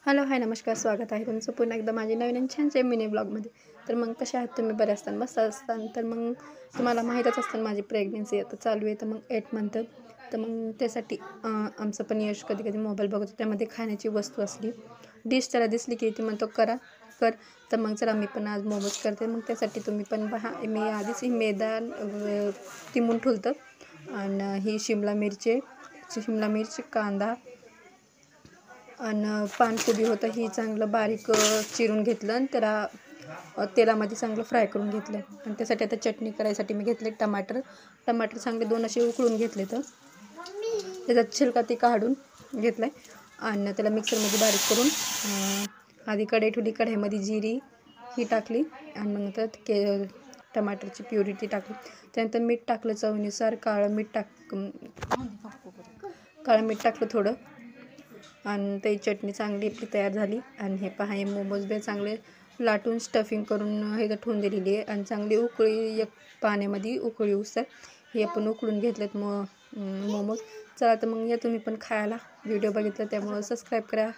Hello hi नमस्कार, स्वागत आहे तुमचं पुन्हा एकदा माझी नवीन आणि छानशा मिनी ब्लॉगमध्ये. तर मग कसे आहात तुम्ही? बरे असताना मस्त असताना. तर मग तुम्हाला माहीतच असतं माझी प्रेग्नेन्सी आता चालू आहे, तर मग 8 मंथ. तर मग त्यासाठी आमचं पण यश कधी कधी मोबाईल बघतो, त्यामध्ये खाण्याची वस्तू असली डिश त्याला दिसली की ती म्हणतो कर. तर मग चला मी पण आज मोमोज करते. मग त्यासाठी तुम्ही पण पहा, मी आधीच ही मैदा तिमून ठेवतं आणि ही शिमला मिरची कांदा आणि पानकोबी होतं, ही चांगलं बारीक चिरून घेतलं आणि त्याला तेलामध्ये चांगलं फ्राय करून घेतलं. आणि त्यासाठी आता चटणी करायसाठी मी घेतले टमाटर चांगले 2 असे उकळून घेतले. तर त्याचा छिलका ते काढून घेतला आहे आणि त्याला मिक्सरमध्ये बारीक करून आधी कढई ठेवली. कढईमध्ये जिरी ही टाकली आणि मग त्यात टमाटरची प्युरी ती टाकली. त्यानंतर मीठ टाकलं चवीनुसार, काळं मीठ टाकलं थोडं आणि ती चटणी चांगली आपली तयार झाली. आणि हे पहा, हे मोमोज बे चांगले लाटून स्टफिंग करून हे ठेवून दिलेली आहे आणि चांगली उकळी एक पाण्यामध्ये उकळी उसर हे आपण उकळून घेतलेत मोमोज. चला तर मग या तुम्ही पण खायला. व्हिडिओ बघितला त्यामुळं सबस्क्राईब करा.